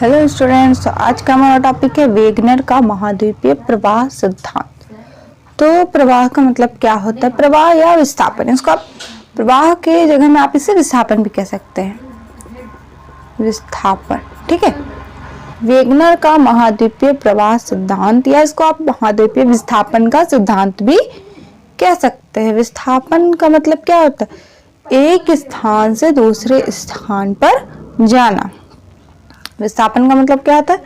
Hello students, तो आज का हमारा टॉपिक है वेगनर का महाद्वीपीय प्रवाह सिद्धांत। तो प्रवाह का मतलब क्या होता है? प्रवाह या विस्थापन, इसको आप प्रवाह के जगह में आप इसे विस्थापन भी कह सकते हैं। विस्थापन, ठीक है। वेगनर का महाद्वीपीय प्रवाह सिद्धांत, या इसको आप महाद्वीपीय विस्थापन का सिद्धांत भी कह सकते हैं। विस्थापन का मतलब क्या होता है? एक स्थान से दूसरे स्थान पर जाना। विस्थापन का मतलब क्या होता है?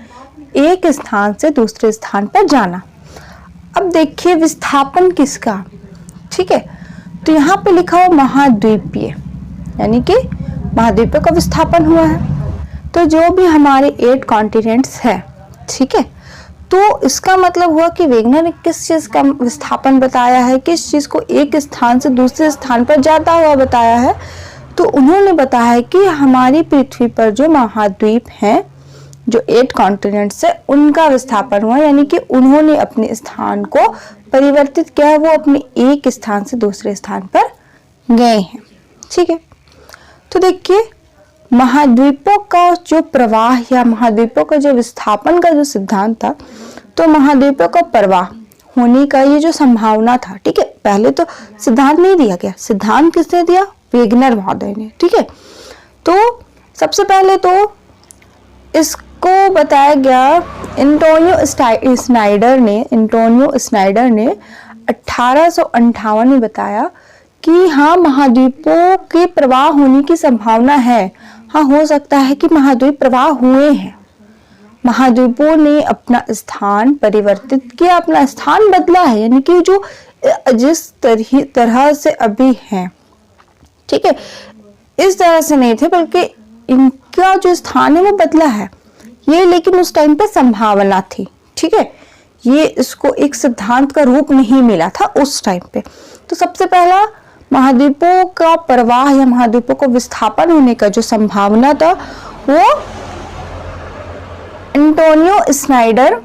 एक स्थान से दूसरे स्थान पर जाना। अब देखिए विस्थापन किसका, ठीक है। तो यहाँ पे लिखा हुआ महाद्वीपीय, यानी कि महाद्वीपों का विस्थापन हुआ है। तो जो भी हमारे 8 कॉन्टिनेंट्स है, ठीक है, तो इसका मतलब हुआ कि वेगनर ने किस चीज का विस्थापन बताया है, किस चीज को एक स्थान से दूसरे स्थान पर जाता हुआ बताया है। तो उन्होंने बताया है कि हमारी पृथ्वी पर जो महाद्वीप हैं, जो 8 कॉन्टिनेंट्स है, उनका विस्थापन हुआ, यानी कि उन्होंने अपने स्थान को परिवर्तित किया, वो अपने एक स्थान से दूसरे स्थान पर गए हैं, ठीक है। तो देखिए महाद्वीपों का जो प्रवाह या महाद्वीपों का जो विस्थापन का जो सिद्धांत था, तो महाद्वीपों का प्रवाह होने का ये जो संभावना था, ठीक है। पहले तो सिद्धांत नहीं दिया गया, सिद्धांत किसने दिया? वेगनर महोदय ने, ठीक है। तो सबसे पहले तो इसको बताया गया एंटोनियो स्नाइडर ने 1858 में बताया कि हाँ, महाद्वीपों के प्रवाह होने की संभावना है। हाँ, हो सकता है कि महाद्वीप प्रवाह हुए हैं, महाद्वीपों ने अपना स्थान परिवर्तित किया, अपना स्थान बदला है, यानी कि जो जिस तरह से अभी हैं, ठीक है, इस तरह से नहीं थे, बल्कि इनका जो स्थान है वो बदला है। ये लेकिन उस टाइम पे संभावना थी, ठीक है, ये इसको एक सिद्धांत का रूप नहीं मिला था उस टाइम पे। तो सबसे पहला महाद्वीपों का प्रवाह या महाद्वीपों को विस्थापन होने का जो संभावना था, वो एंटोनियो स्नाइडर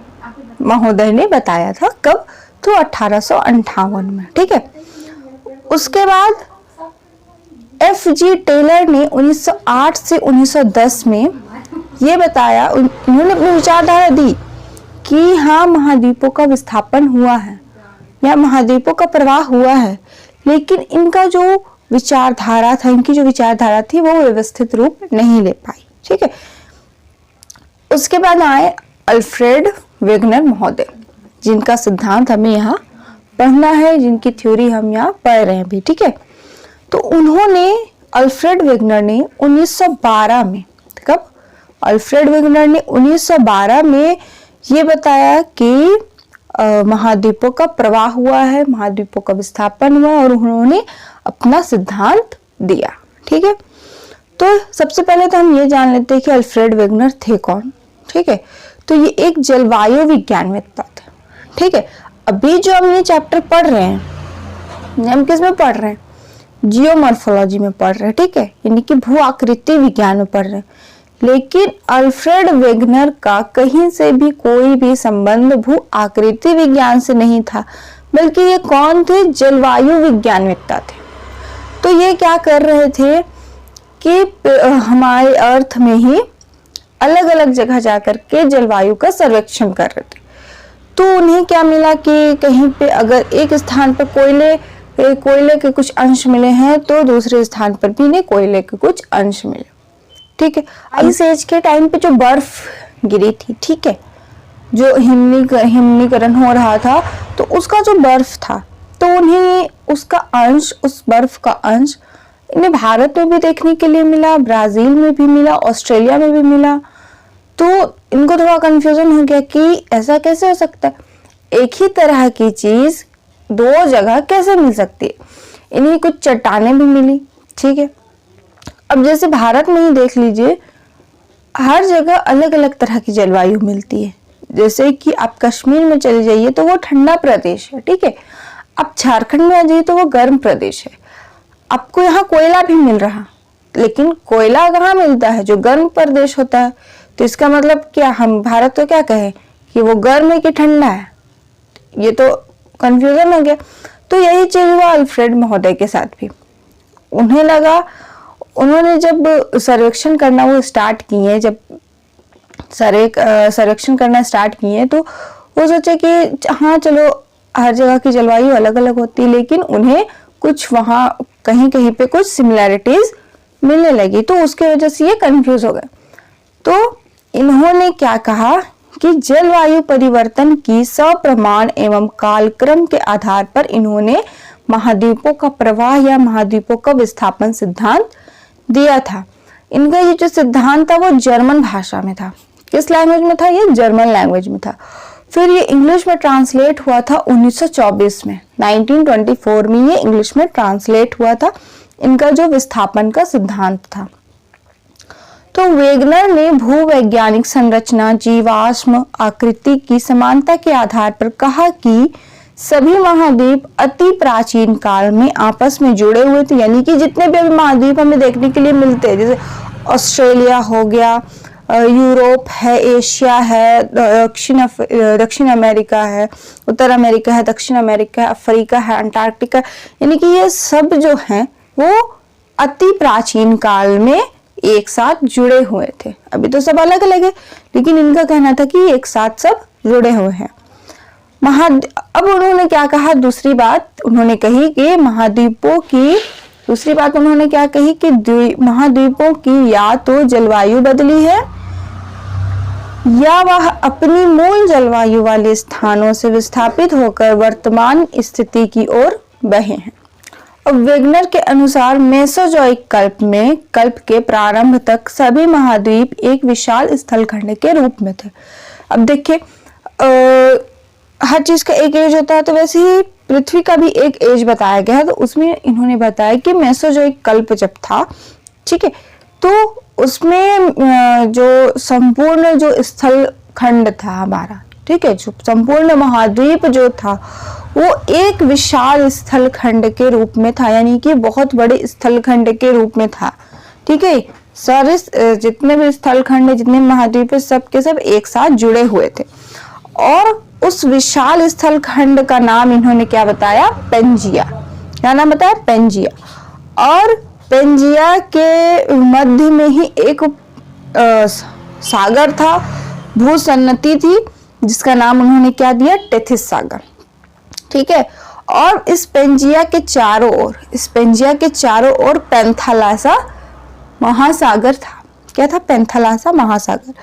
महोदय ने बताया था। कब? तो 1858 में, ठीक है। उसके बाद F.G. टेलर ने 1908 से 1910 में ये बताया, उन्होंने अपनी विचारधारा दी कि हाँ, महाद्वीपों का विस्थापन हुआ है या महाद्वीपों का प्रवाह हुआ है, लेकिन इनका जो विचारधारा था, इनकी जो विचारधारा थी, वो व्यवस्थित रूप नहीं ले पाई, ठीक है। उसके बाद आए अल्फ्रेड वेगनर महोदय, जिनका सिद्धांत हमें यहाँ पढ़ना है, जिनकी थ्योरी हम यहाँ पढ़ रहे हैं भी, ठीक है। तो उन्होंने, अल्फ्रेड वेगनर ने 1912 में, कब? अल्फ्रेड वेगनर ने 1912 में ये बताया कि महाद्वीपों का प्रवाह हुआ है, महाद्वीपों का विस्थापन हुआ, और उन्होंने अपना सिद्धांत दिया, ठीक है। तो सबसे पहले तो हम ये जान लेते हैं कि अल्फ्रेड वेगनर थे कौन, ठीक है। तो ये एक जलवायु विज्ञानवेत्ता थे, ठीक है। अभी जो हम ये चैप्टर पढ़ रहे हैं, हम किस में पढ़ रहे हैं? जियोमॉर्फोलॉजी में पढ़ रहे हैं, ठीक है, यानी कि भू आकृति विज्ञान में पढ़ रहे हैं। लेकिन अल्फ्रेड वेगनर का कहीं से भी कोई भी संबंध भू आकृति विज्ञान से नहीं था, बल्कि ये कौन थे? जलवायु विज्ञानवेत्ता थे। तो ये क्या कर रहे थे कि हमारे अर्थ में ही अलग अलग जगह जाकर के जलवायु का सर्वेक्षण कर रहे थे। तो उन्हें क्या मिला कि कहीं पे अगर एक स्थान पर कोयले के कुछ अंश मिले हैं, तो दूसरे स्थान पर भी इन्हें कोयले के कुछ अंश मिले, ठीक है। आइस एज के टाइम पे जो बर्फ गिरी थी, ठीक है, जो हिमनीकरण हो रहा था, तो उसका जो बर्फ था, तो उन्हें उसका अंश, उस बर्फ का अंश इन्हें भारत में भी देखने के लिए मिला, ब्राजील में भी मिला, ऑस्ट्रेलिया में भी मिला। तो इनको थोड़ा कंफ्यूजन हो गया कि ऐसा कैसे हो सकता है, एक ही तरह की चीज 2 जगह कैसे मिल सकती है। इन्हें कुछ चट्टानें भी मिली, ठीक है। अब जैसे भारत में ही देख लीजिए, हर जगह अलग अलग तरह की जलवायु मिलती है। जैसे कि आप कश्मीर में चले जाइए तो वो ठंडा प्रदेश है, ठीक है। आप झारखंड में आ जाइए तो वो गर्म प्रदेश है। आपको यहाँ कोयला भी मिल रहा, लेकिन कोयला कहाँ मिलता है? जो गर्म प्रदेश होता है। तो इसका मतलब क्या, हम भारत को क्या कहें कि वो गर्म है कि ठंडा है? ये तो कंफ्यूजन हो गया। तो यही चीज हुआ अल्फ्रेड महोदय के साथ भी। उन्हें लगा, उन्होंने जब सर्वेक्षण करना वो स्टार्ट किए, जब सर्वेक्षण करना स्टार्ट किए तो वो सोचे कि हाँ चलो हर जगह की जलवायु अलग अलग होती है, लेकिन उन्हें कुछ वहाँ कहीं कहीं पे कुछ सिमिलैरिटीज मिलने लगी, तो उसके वजह से ये कंफ्यूज हो गए। तो इन्होंने क्या कहा कि जलवायु परिवर्तन की सप्रमाण एवं कालक्रम के आधार पर इन्होंने महाद्वीपों का प्रवाह या महाद्वीपों का विस्थापन सिद्धांत दिया था। इनका ये जो सिद्धांत था वो जर्मन भाषा में था। किस लैंग्वेज में था? ये जर्मन लैंग्वेज में था। फिर ये इंग्लिश में ट्रांसलेट हुआ था 1924 में, 1924 में ये इंग्लिश में ट्रांसलेट हुआ था, इनका जो विस्थापन का सिद्धांत था। तो वेगनर ने भूवैज्ञानिक संरचना, जीवाश्म आकृति की समानता के आधार पर कहा कि सभी महाद्वीप अति प्राचीन काल में आपस में जुड़े हुए थे, यानी कि जितने भी अभी महाद्वीप हमें देखने के लिए मिलते हैं, जैसे ऑस्ट्रेलिया हो गया, यूरोप है, एशिया है, दक्षिण अमेरिका है, उत्तर अमेरिका है, दक्षिण अमेरिका है, अफ्रीका है, अंटार्कटिका, यानी कि ये सब जो हैं वो अति प्राचीन काल में एक साथ जुड़े हुए थे। अभी तो सब अलग अलग है, लेकिन इनका कहना था कि एक साथ सब जुड़े हुए हैं। अब उन्होंने क्या कहा? दूसरी बात उन्होंने कही कि महाद्वीपों की महाद्वीपों की या तो जलवायु बदली है या वह अपनी मूल जलवायु वाले स्थानों से विस्थापित होकर वर्तमान स्थिति की ओर बहे हैं। अब वेगनर के अनुसार मेसोजोइक कल्प के प्रारंभ तक सभी महाद्वीप एक विशाल स्थलखंड के रूप में थे। अब देखिए हर चीज का एक एज होता है, तो वैसे ही पृथ्वी का भी एक एज बताया गया है। तो उसमें इन्होंने बताया कि मेसोजोइक कल्प जब था, ठीक है, तो उसमें जो संपूर्ण जो स्थल खंड था हमारा, ठीक है, जो संपूर्ण महाद्वीप जो था वो एक विशाल स्थल खंड के रूप में था, यानी कि बहुत बड़े स्थल खंड के रूप में था, ठीक है। सारे जितने भी स्थल खंड, जितने महाद्वीप सब के सब एक साथ जुड़े हुए थे, और उस विशाल स्थल खंड का नाम इन्होंने क्या बताया? पेंजिया। क्या नाम बताया? पेंजिया। और पेंजिया के मध्य में ही एक सागर था, भूसन्नति थी, जिसका नाम उन्होंने क्या दिया? टेथिस सागर, ठीक है। और इस पेंजिया के चारों ओर पेंथालासा महासागर था। क्या था? पेंथालासा महासागर।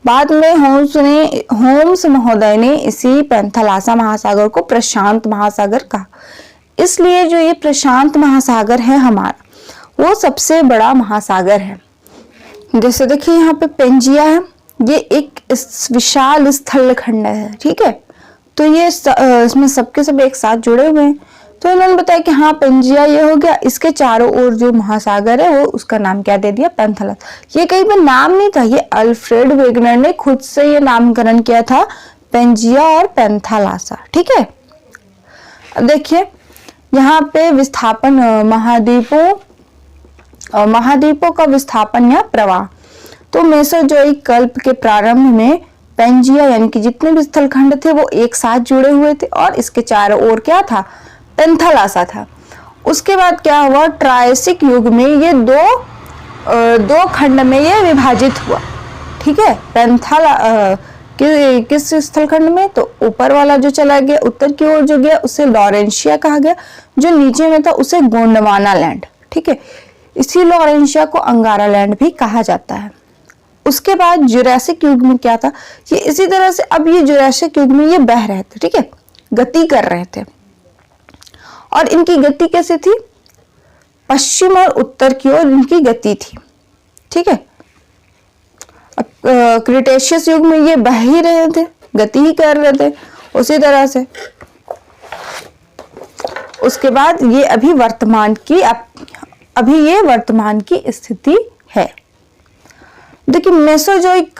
बाद में होम्स महोदय ने इसी पेंथालासा महासागर को प्रशांत महासागर कहा। इसलिए जो ये प्रशांत महासागर है हमारा, वो सबसे बड़ा महासागर है। जैसे देखिए यहाँ पे पेंजिया है, ये एक विशाल स्थल खंड है, ठीक है। तो ये इसमें सबके सब एक साथ जुड़े हुए हैं। तो इन्होंने बताया कि हाँ पेंजिया ये हो गया, इसके चारों ओर जो महासागर है वो उसका नाम क्या दे दिया? पेंथालासा। ये कहीं पर नाम नहीं था, ये अल्फ्रेड वेगनर ने खुद से ये नामकरण किया था, पेंजिया और पेंथालासा, ठीक है। अब देखिए यहाँ पे विस्थापन, महाद्वीपों का विस्थापन या प्रवाह। तो मेसोजोइक कल्प के प्रारंभ में पेंजिया यानी कि जितने भी स्थलखंड थे वो एक साथ जुड़े हुए थे, और इसके चारों ओर क्या था? पेंथालासा था। उसके बाद क्या हुआ? ट्रायसिक युग में ये दो खंड में ये विभाजित हुआ, ठीक है। किस स्थलखंड में? तो ऊपर वाला जो चला गया, उत्तर की ओर जो गया उसे लॉरेंशिया कहा गया, जो नीचे में था उसे गोंडवाना लैंड, ठीक है। इसी लॉरेंशिया को अंगारा लैंड भी कहा जाता है। उसके बाद जुरासिक युग में क्या था? ये इसी तरह से, अब ये जुरासिक युग में ये बह रहे थे, ठीक है, गति कर रहे थे। और इनकी गति कैसे थी? पश्चिम और उत्तर की ओर इनकी गति थी, ठीक है। अब क्रिटेशियस युग में ये बह ही रहे थे, गति ही कर रहे थे उसी तरह से। उसके बाद ये अभी ये वर्तमान की स्थिति है। देखिए मेसोजोइक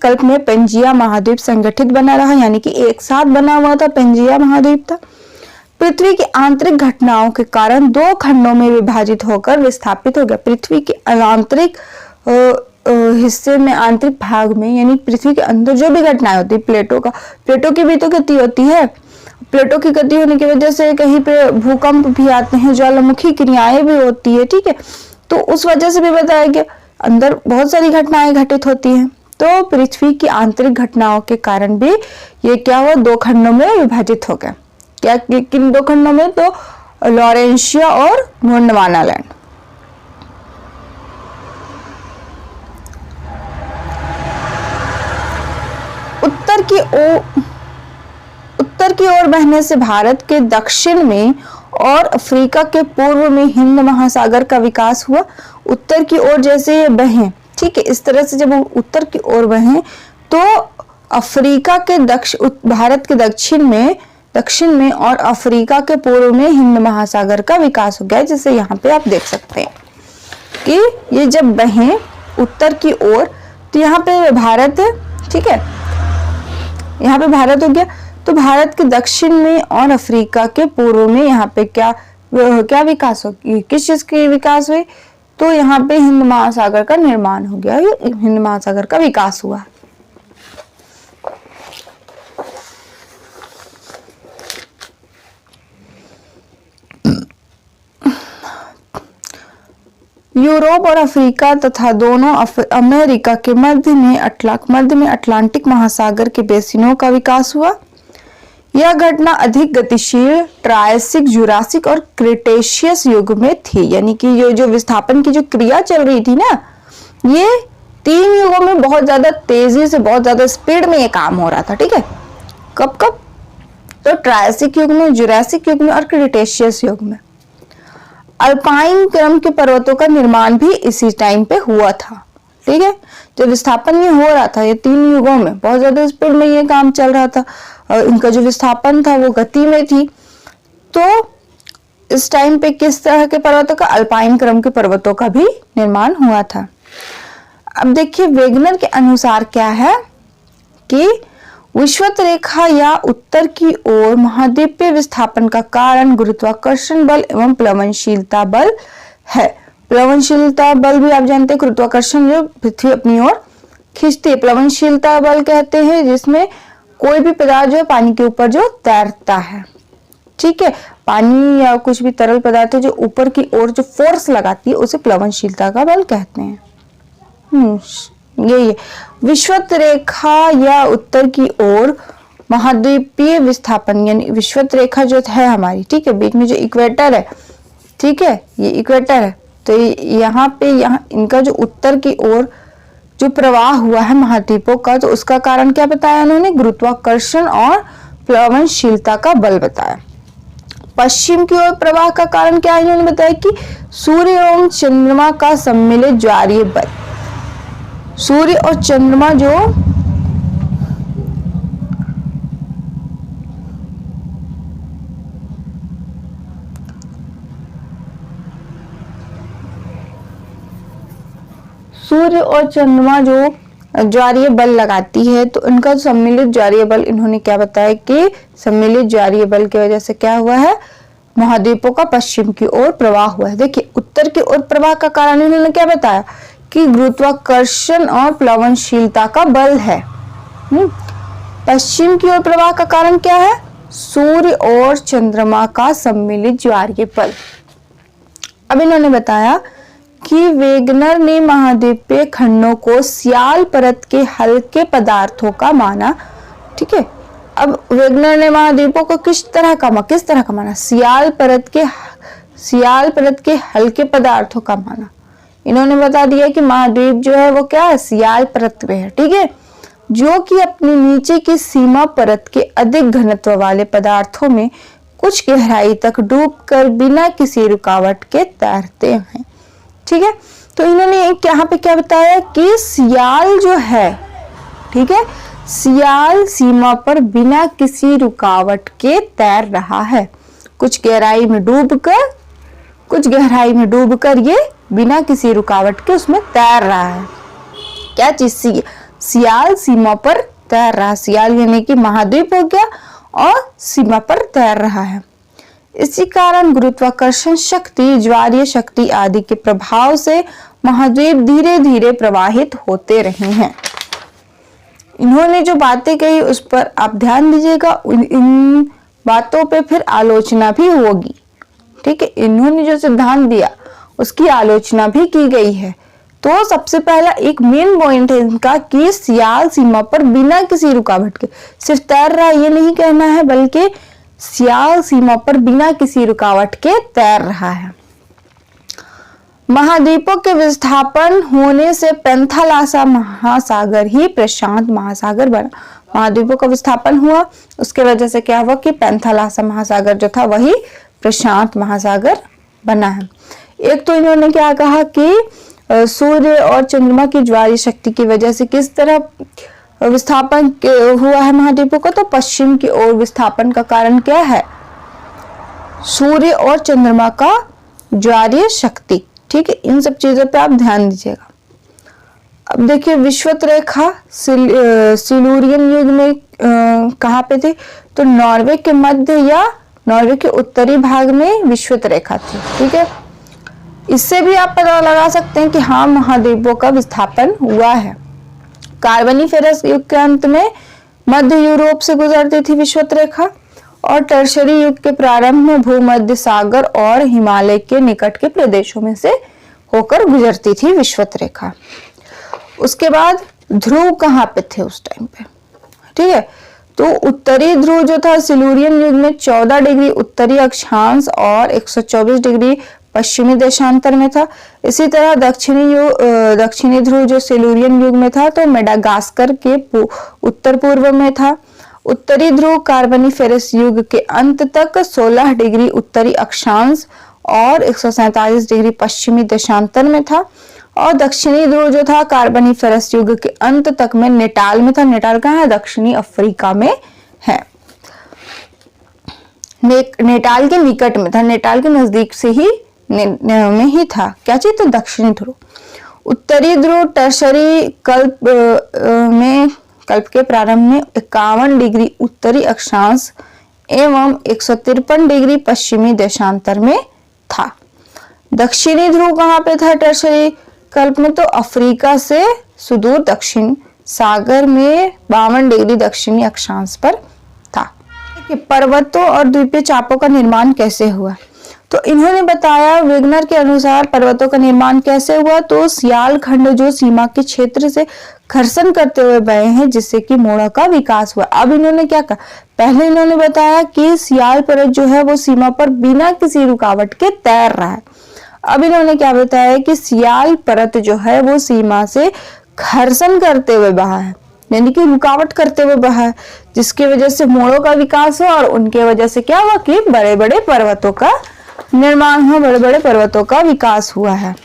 कल्प में पेंजिया महाद्वीप संगठित बना रहा, यानी कि एक साथ बना हुआ था, पेंजिया महाद्वीप था। पृथ्वी की आंतरिक घटनाओं के कारण दो खंडों में विभाजित होकर विस्थापित हो गया। पृथ्वी के आंतरिक हिस्से में, आंतरिक भाग में, यानी पृथ्वी के अंदर जो भी घटनाएं होती है, प्लेटों की भी तो गति होती है। प्लेटों की गति होने की वजह से कहीं पे भूकंप भी आते हैं, ज्वालामुखी क्रियाएं भी होती है, ठीक है। तो उस वजह से भी बताया गया अंदर बहुत सारी घटनाएं घटित होती हैं। तो पृथ्वी की आंतरिक घटनाओं के कारण भी ये क्या हुआ, 2 खंडों में विभाजित हो गया। क्या किन 2 खंडों में, तो लॉरेंशिया और गोंडवाना लैंड। उत्तर की ओर बहने से भारत के दक्षिण में और अफ्रीका के पूर्व में हिंद महासागर का विकास हुआ। उत्तर की ओर जैसे ये बहें, ठीक है, इस तरह से जब उत्तर की ओर बहें तो अफ्रीका के भारत के दक्षिण में और अफ्रीका के पूर्व में हिंद महासागर का विकास हो गया, जैसे यहाँ पे आप देख सकते हैं कि ये जब बहें उत्तर की ओर तो यहाँ पे भारत है, ठीक है, यहाँ पे भारत हो गया। तो भारत के दक्षिण में और अफ्रीका के पूर्व में यहाँ पे क्या विकास हो, किस चीज की विकास हुई, तो यहाँ पे हिंद महासागर का निर्माण हो गया, हिंद महासागर का विकास हुआ। यूरोप और अफ्रीका तथा दोनों अमेरिका के मध्य में अटलांटिक महासागर के बेसिनों का विकास हुआ। यह घटना अधिक गतिशील ट्रायसिक, जुरासिक और क्रिटेशियस युग में थी, यानी कि ये जो विस्थापन की जो क्रिया चल रही थी ना, ये 3 युगों में बहुत ज्यादा तेजी से, बहुत ज्यादा स्पीड में ये काम हो रहा था, ठीक है। कब कब, तो ट्रायसिक युग में, जुरासिक युग में और क्रिटेशियस युग में। अल्पाइन क्रम के पर्वतों का निर्माण भी इसी टाइम पे हुआ था, ठीक है। जो विस्थापन ये हो रहा था, ये 3 युगों में बहुत ज्यादा स्पीड में ये काम चल रहा था और इनका जो विस्थापन था वो गति में थी। तो इस टाइम पे किस तरह के पर्वतों का, अल्पाइन क्रम के पर्वतों का भी निर्माण हुआ था। अब देखिए वेगनर के अनुसार क्या है कि विषुवत रेखा या उत्तर की ओर महाद्वीपीय विस्थापन का कारण गुरुत्वाकर्षण बल एवं प्लवनशीलता बल है। प्लवनशीलता बल भी आप जानते हैं, गुरुत्वाकर्षण जो पृथ्वी अपनी ओर खींचती है, प्लवनशीलता बल कहते हैं जिसमें कोई भी पदार्थ जो है पानी के ऊपर जो तैरता है, ठीक है, पानी या कुछ भी तरल पदार्थ है जो ऊपर की ओर जो फोर्स लगाती है उसे प्लवनशीलता का बल कहते हैं। यही है विषुवत रेखा या उत्तर की ओर महाद्वीपीय विस्थापन, यानी विषुवत रेखा जो है हमारी, ठीक है, बीच में जो इक्वेटर है, ठीक है, ये इक्वेटर है, तो यहाँ पे इनका जो उत्तर की ओर जो प्रवाह हुआ है महाद्वीपों का, तो उसका कारण क्या बताया उन्होंने, गुरुत्वाकर्षण और प्लवनशीलता का बल बताया। पश्चिम की ओर प्रवाह का कारण क्या है, इन्होंने बताया कि सूर्य एवं चंद्रमा का सम्मिलित ज्वारीय बल। सूर्य और चंद्रमा जो ज्वारीय बल लगाती है, तो इनका सम्मिलित ज्वारीय बल, इन्होंने क्या बताया कि सम्मिलित ज्वारीय बल की वजह से क्या हुआ है, महाद्वीपों का पश्चिम की ओर प्रवाह हुआ है। देखिए उत्तर की ओर प्रवाह का कारण इन्होंने क्या बताया कि गुरुत्वाकर्षण और प्लवनशीलता का बल है। पश्चिम की ओर प्रवाह का कारण क्या है, सूर्य और चंद्रमा का सम्मिलित ज्वारीय बल। अब इन्होंने बताया कि वेगनर ने महाद्वीपीय खंडों को सियाल परत के हल्के पदार्थों का माना, ठीक है। अब वेगनर ने महाद्वीपों को किस तरह का माना, सियाल परत के हल्के पदार्थों का माना। इन्होंने बता दिया कि महाद्वीप जो है वो क्या है, सियाल परत में है, ठीक है, जो कि अपनी नीचे की सीमा परत के अधिक घनत्व वाले पदार्थों में कुछ गहराई तक डूबकर बिना किसी रुकावट के तैरते हैं, ठीक है। तो इन्होंने यहाँ पे क्या बताया कि सियाल जो है, ठीक है, सियाल सीमा पर बिना किसी रुकावट के तैर रहा है, कुछ गहराई में डूबकर ये बिना किसी रुकावट के उसमें तैर रहा है। क्या चीज, सियाल सीमा पर तैर रहा, सियाल यानी कि महाद्वीप हो गया और सीमा पर तैर रहा है। इसी कारण गुरुत्वाकर्षण शक्ति, ज्वारीय शक्ति आदि के प्रभाव से महाद्वीप धीरे धीरे प्रवाहित होते रहे हैं। इन्होंने जो बातें कही उस पर आप ध्यान दीजिएगा, इन बातों पे फिर आलोचना भी होगी, ठीक है। इन्होंने जो सिद्धांत दिया उसकी आलोचना भी की गई है, तो सबसे पहला एक मेन पॉइंट है इनका कि सियाल सीमा पर बिना किसी रुकावट के सिर्फ तैर रहा है ये नहीं कहना है, बल्कि सियाल सीमा पर बिना किसी रुकावट के तैर रहा है। महाद्वीपों के विस्थापन होने से पेंथालासा महासागर ही प्रशांत महासागर बना। महाद्वीपों का विस्थापन हुआ, उसके वजह से क्या हुआ कि पेंथालासा महासागर जो था वही प्रशांत महासागर बना है। एक तो इन्होंने क्या कहा कि सूर्य और चंद्रमा की ज्वारीय शक्ति की वजह से किस तरह विस्थापन हुआ है महाद्वीपों का, तो पश्चिम की ओर विस्थापन का कारण क्या है, सूर्य और चंद्रमा का ज्वारीय शक्ति। ठीक है, इन सब चीजों पे आप ध्यान दीजिएगा। अब देखिए विषुवत रेखा सिलूरियन युग में कहाँ पे थी, तो नॉर्वे के मध्य या नॉर्वे के उत्तरी भाग में विषुवत रेखा थी। ठीक है, इससे भी आप पता लगा सकते हैं कि हाँ महाद्वीपों का विस्थापन हुआ है। कार्बोनिफेरस युग के अंत में मध्य यूरोप से गुजरती थी विषुवत रेखा, और टर्शरी युग के प्रारंभ में भूमध्य सागर और हिमालय के निकट के प्रदेशों में से होकर गुजरती थी विषुवत रेखा। उसके बाद ध्रुव कहाँ पे थे उस टाइम पे, ठीक है, तो उत्तरी ध्रुव जो था सिलूरियन युग में 14 डिग्री उत्तरी अक्षांश और 124 डिग्री पश्चिमी देशांतर में था। इसी तरह दक्षिणी ध्रुव जो सिलूरियन युग में था तो मेडागास्कर के उत्तर पूर्व में था। उत्तरी ध्रुव कार्बोनिफेरस युग के अंत तक 16 डिग्री उत्तरी अक्षांश और 147 डिग्री पश्चिमी देशांतर में था, और दक्षिणी ध्रुव जो था कार्बोनिफेरस युग के अंत तक में नेटाल में था। नेटाल कहाँ है, दक्षिणी अफ्रीका में है, नेटाल के निकट में था, नेटाल के नजदीक से ही में ही था। क्या चीज, तो दक्षिणी ध्रुव। उत्तरी ध्रुव टर्शरी कल्प के प्रारंभ में 51 डिग्री उत्तरी अक्षांश एवं 153 डिग्री पश्चिमी देशांतर में था। दक्षिणी ध्रुव कहाँ पे था टर्शरी कल्प में, तो अफ्रीका से सुदूर दक्षिण सागर में 52 डिग्री दक्षिणी अक्षांश पर था। पर्वतों और द्वीपीय चापों का निर्माण कैसे हुआ, तो इन्होंने बताया वेगनर के अनुसार पर्वतों का निर्माण कैसे हुआ, तो सियाल खंड जो सीमा के क्षेत्र से घर्षण करते हुए बहे हैं जिससे कि मोड़ा का विकास हुआ। अब इन्होंने क्या कहा, पहले इन्होंने बताया कि सियाल परत जो है वो सीमा पर बिना किसी रुकावट के तैर रहा है। अब इन्होंने क्या बताया कि सियाल परत जो है वो सीमा से घर्षण करते हुए बहा है, यानी कि रुकावट करते हुए बहा है, जिसकी वजह से मोड़ों का विकास हुआ और उनके वजह से क्या हुआ कि बड़े बड़े पर्वतों का निर्माण हुआ, बड़े बड़े पर्वतों का विकास हुआ है।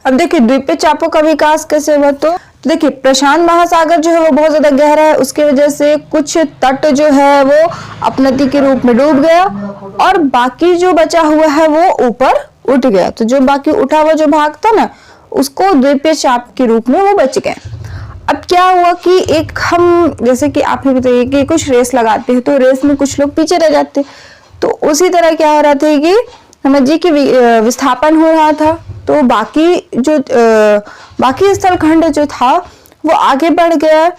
अब देखिए द्वीपीय चापों का विकास कैसे हुआ, तो देखिए प्रशांत महासागर जो है वो बहुत ज्यादा गहरा है, उसकी वजह से कुछ तट जो है वो अपनति के रूप में डूब गया और बाकी जो बचा हुआ है वो ऊपर उठ गया। तो जो बाकी उठा हुआ जो भाग था ना उसको द्वीपीय चाप के रूप में वो बच गए। अब क्या हुआ कि एक हम जैसे कि आप ही बताइए कि कुछ रेस लगाते हैं तो रेस में कुछ लोग पीछे रह जाते, तो उसी तरह क्या हो रहा था कि समझिए कि विस्थापन हो रहा था, तो बाकी स्थलखंड जो था वो आगे बढ़ गया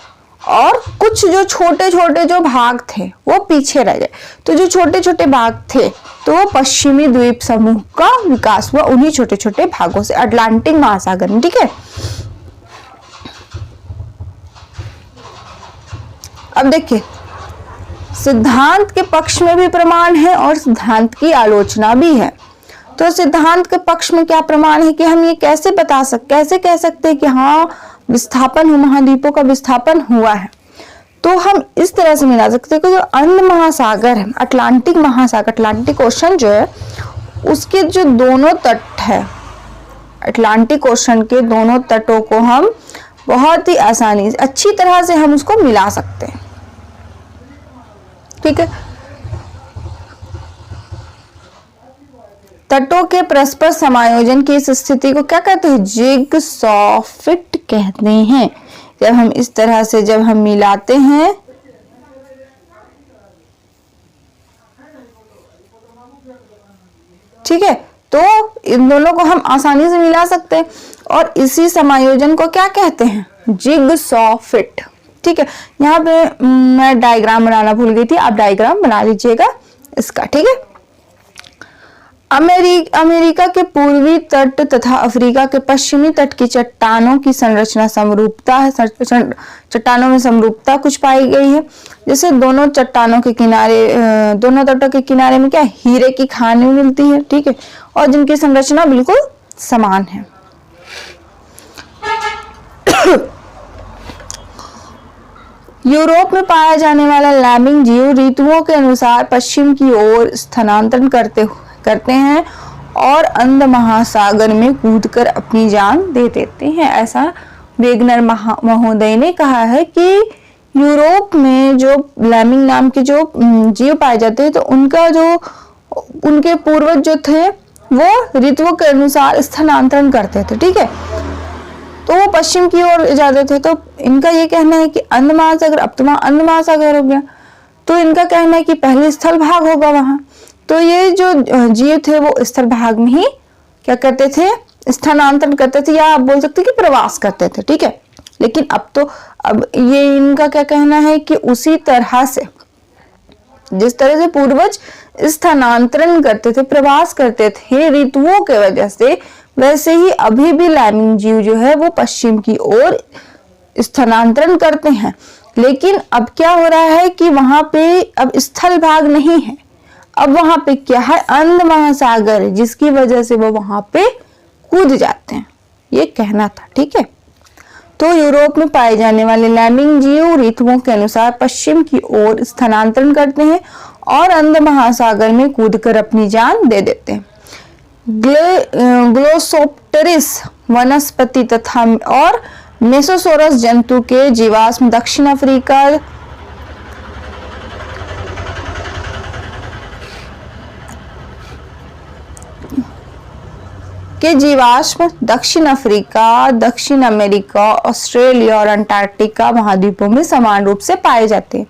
और कुछ जो छोटे छोटे जो भाग थे वो पीछे रह गए। तो जो छोटे छोटे भाग थे तो वो पश्चिमी द्वीप समूह का विकास हुआ उन्हीं छोटे छोटे भागों से अटलांटिक महासागर में। ठीक है, अब देखिए सिद्धांत के पक्ष में भी प्रमाण है और सिद्धांत की आलोचना भी है। तो सिद्धांत के पक्ष में क्या प्रमाण है कि हम ये कैसे कह सकते हैं कि हाँ विस्थापन महाद्वीपों का विस्थापन हुआ है, तो हम इस तरह से मिला सकते हैं कि जो अंध महासागर है अटलांटिक महासागर, अटलांटिक ओशन जो है उसके जो दोनों तट है, अटलांटिक ओशन के दोनों तटों को हम बहुत ही आसानी से अच्छी तरह से हम उसको मिला सकते हैं। ठीक है, तटों के परस्पर समायोजन की इस स्थिति को क्या कहते हैं, जिगसॉ फिट कहते हैं। जब हम इस तरह से जब हम मिलाते हैं ठीक है, तो इन दोनों को हम आसानी से मिला सकते हैं और इसी समायोजन को क्या कहते हैं, जिगसॉ फिट। ठीक है, यहाँ पे मैं डायग्राम बनाना भूल गई थी, आप डायग्राम बना लीजिएगा इसका। ठीक है, अमेरिका के पूर्वी तट तथा अफ्रीका के पश्चिमी तट की चट्टानों की संरचना समरूपता है, चट्टानों में समरूपता कुछ पाई गई है। जैसे दोनों चट्टानों के किनारे, दोनों तटों के किनारे में क्या हीरे की खानें मिलती है, ठीक है, और जिनकी संरचना बिल्कुल समान है। यूरोप में पाया जाने वाला लैमिंग जीव ऋतुओं के अनुसार पश्चिम की ओर स्थानांतरण करते हैं और अंध महासागर में कूदकर अपनी जान दे देते हैं। ऐसा वेगनर महोदय ने कहा है कि यूरोप में जो लैमिंग नाम के जो जीव पाए जाते हैं, तो उनके पूर्वज जो थे वो ऋतुओं के अनुसार स्थानांतरण करते थे, ठीक है, तो वो पश्चिम की ओर जाते थे। तो इनका ये कहना है कि अंध महासागर, अब तो वहां अंध महासागर हो गया, तो इनका कहना है कि पहले स्थल भाग होगा वहां। तो ये जो जीव थे वो स्थल भाग में ही क्या करते थे, स्थानांतरण करते थे, या आप बोल सकते कि प्रवास करते थे, ठीक है। लेकिन अब ये इनका क्या कहना है कि उसी तरह से जिस तरह से पूर्वज स्थानांतरण करते थे, प्रवास करते थे ऋतुओं के वजह से, वैसे ही अभी भी लैमिंग जीव जो है वो पश्चिम की ओर स्थानांतरण करते हैं। लेकिन अब क्या हो रहा है कि वहां पे अब स्थल भाग नहीं है, अब वहां पे क्या है, अंध महासागर, जिसकी वजह से वो वहां पे कूद जाते हैं, ये कहना था, ठीक है। तो यूरोप में पाए जाने वाले लैमिंग जीव ऋतुओं के अनुसार पश्चिम की ओर स्थानांतरण करते हैं और अंध महासागर में कूदकर अपनी जान दे देते हैं। ग्लोसोप्टेरिस वनस्पति तथा और मेसोसोरस जंतु के जीवाश्म दक्षिण अफ्रीका दक्षिण अफ्रीका, दक्षिण अमेरिका, ऑस्ट्रेलिया और अंटार्कटिका महाद्वीपों में समान रूप से पाए जाते हैं।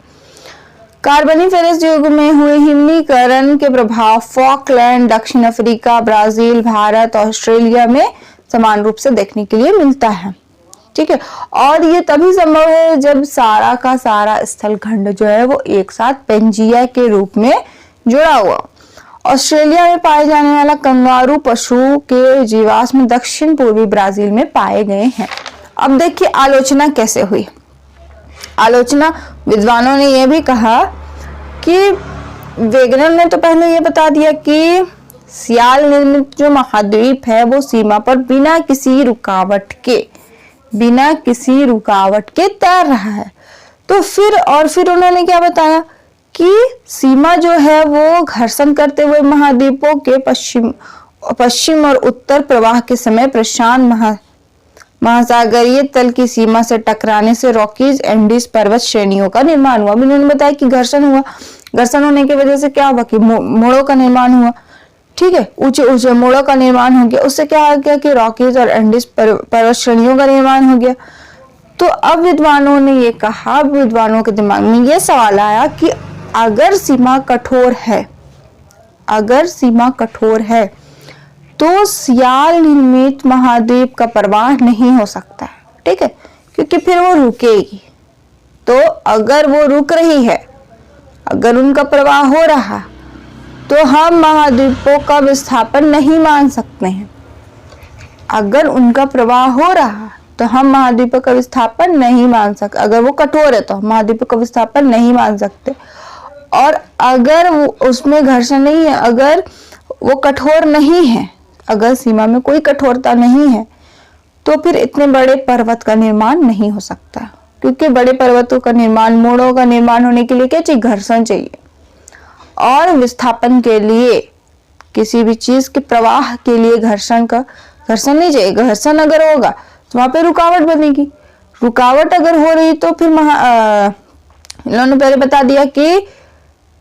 कार्बोनिफेरस युग में हुए हिमनीकरण के प्रभाव फॉकलैंड, दक्षिण अफ्रीका, ब्राजील, भारत, ऑस्ट्रेलिया में समान रूप से देखने के लिए मिलता है, ठीक है। और ये तभी संभव है जब सारा का सारा स्थल खंड जो है वो एक साथ पेंजिया के रूप में जुड़ा हुआ। ऑस्ट्रेलिया में पाए जाने वाला कंगारू पशु के जीवाश्म दक्षिण पूर्वी ब्राजील में पाए गए हैं। अब देखिए आलोचना कैसे हुई। आलोचना, विद्वानों ने यह भी कहा कि वेगनर ने तो पहले ये बता दिया कि सियाल निर्मित जो महाद्वीप है वो सीमा पर बिना किसी रुकावट के तैर रहा है। तो फिर उन्होंने क्या बताया कि सीमा जो है वो घर्षण करते हुए महाद्वीपों के पश्चिम और उत्तर प्रवाह के समय प्रशांत महासागरीय तल की सीमा से टकराने से रॉकीज एंडीज पर्वत श्रेणियों का निर्माण हुआ। उन्होंने बताया कि घर्षण हुआ, घर्षण होने की वजह से क्या हुआ कि मोड़ों का निर्माण हुआ, ठीक है, ऊंचे ऊंचे मोड़ों का निर्माण हो गया। उससे क्या हो गया कि रॉकीज और एंडीज पर्वत श्रेणियों का निर्माण हो गया। तो अब विद्वानों ने ये कहा, विद्वानों के दिमाग में ये सवाल आया कि अगर सीमा कठोर है तो सियाल निर्मित महाद्वीप का प्रवाह नहीं हो सकता है, ठीक है, क्योंकि फिर वो रुकेगी। तो अगर वो रुक रही है, अगर उनका प्रवाह हो रहा, तो हम महाद्वीपों का विस्थापन नहीं मान सकते हैं। अगर उनका प्रवाह हो रहा तो हम महाद्वीपों का विस्थापन नहीं मान सकते। अगर वो कठोर है तो हम महाद्वीपों का विस्थापन नहीं मान सकते। और अगर उसमें घर्षण नहीं है, अगर वो कठोर नहीं है, अगर सीमा में कोई कठोरता नहीं है, तो फिर इतने बड़े पर्वत का निर्माण नहीं हो सकता, क्योंकि बड़े पर्वतों का निर्माण, मोड़ों का निर्माण होने के लिए क्या चाहिए, घर्षण चाहिए। और विस्थापन के लिए, किसी भी चीज के प्रवाह के लिए घर्षण नहीं चाहिए। घर्षण अगर होगा तो वहां पे रुकावट बनेगी। रुकावट अगर हो रही तो फिर इन्होंने पहले बता दिया कि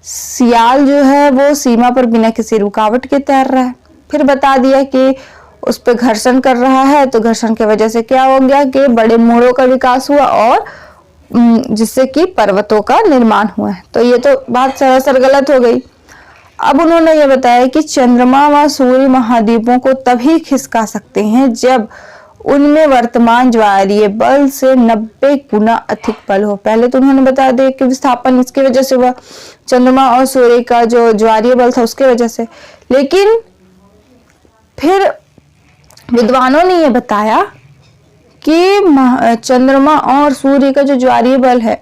सियाल जो है वो सीमा पर बिना किसी रुकावट के तैर रहा है। फिर बता दिया कि उस पर घर्षण कर रहा है, तो घर्षण की वजह से क्या हो गया कि बड़े मोड़ों का विकास हुआ और जिससे कि पर्वतों का निर्माण हुआ है। तो ये तो बात सरासर गलत हो गई। अब उन्होंने ये बताया कि चंद्रमा व सूर्य महाद्वीपों को तभी खिसका सकते हैं जब उनमें वर्तमान ज्वारीय बल से 90 गुना अधिक बल हो। पहले तो उन्होंने बता दिया कि विस्थापन इसकी वजह से हुआ, चंद्रमा और सूर्य का जो ज्वारीय बल था उसके वजह से। लेकिन फिर विद्वानों ने यह बताया कि चंद्रमा और सूर्य का जो ज्वारीय बल है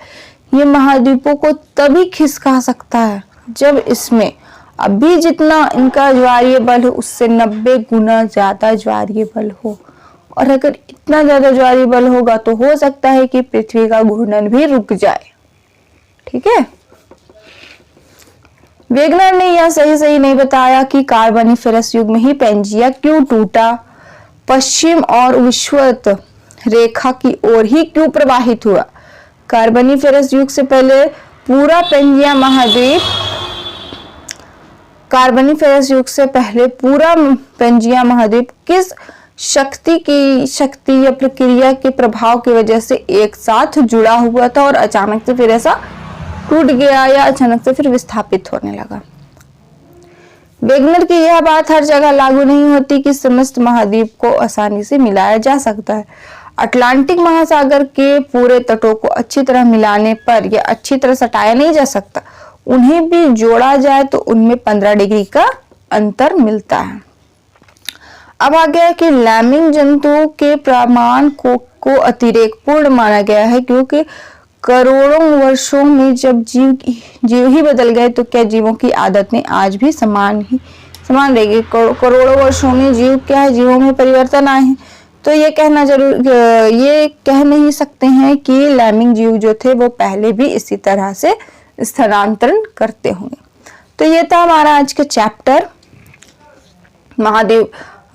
ये महाद्वीपों को तभी खिसका सकता है जब इसमें अभी जितना इनका ज्वारीय बल है उससे 90 गुना ज्यादा ज्वारीय बल हो। और अगर इतना ज्यादा ज्वारीय बल होगा तो हो सकता है कि पृथ्वी का घूर्णन भी रुक जाए। ठीक है। वेगनर ने यह सही नहीं बताया कि कार्बोनिफेरस युग में ही पेंजिया क्यों टूटा, पश्चिम और विषुवत रेखा की ओर ही क्यों प्रवाहित हुआ। कार्बोनिफेरस युग से पहले पूरा पेंजिया महाद्वीप किस शक्ति या प्रक्रिया के प्रभाव की वजह से एक साथ जुड़ा हुआ था और अचानक से फिर ऐसा टूट गया या अचानक से फिर विस्थापित होने लगा। वेगनर की यह बात हर जगह लागू नहीं होती कि समस्त महाद्वीप को आसानी से मिलाया जा सकता है। अटलांटिक महासागर के पूरे तटों को अच्छी तरह मिलाने पर या अच्छी तरह सटाया नहीं जा सकता, उन्हें भी जोड़ा जाए तो उनमें 15 डिग्री का अंतर मिलता है। अब आ गया कि लैमिंग जंतुओं के प्रमाण को अतिरेकपूर्ण माना गया है क्योंकि करोड़ों वर्षों में जब जीव ही बदल गए तो क्या जीवों की आदतें आज भी समान रहेगी। करोड़ों वर्षों में जीव क्या है, जीवों में परिवर्तन आए हैं तो ये कह नहीं सकते हैं कि लैमिंग जीव जो थे वो पहले भी इसी तरह से स्थानांतरण करते होंगे। तो ये था हमारा आज का चैप्टर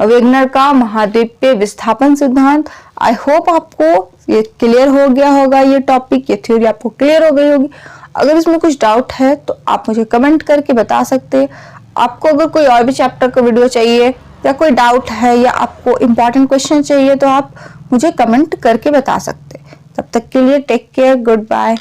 वेगनर का महाद्वीपीय विस्थापन सिद्धांत। आई होप आपको ये क्लियर हो गया होगा, ये टॉपिक, ये थ्योरी आपको क्लियर हो गई होगी। अगर इसमें कुछ डाउट है तो आप मुझे कमेंट करके बता सकते हैं। आपको अगर कोई और भी चैप्टर का वीडियो चाहिए या कोई डाउट है या आपको इम्पोर्टेंट क्वेश्चन चाहिए तो आप मुझे कमेंट करके बता सकते हैं। तब तक के लिए टेक केयर, गुड बाय।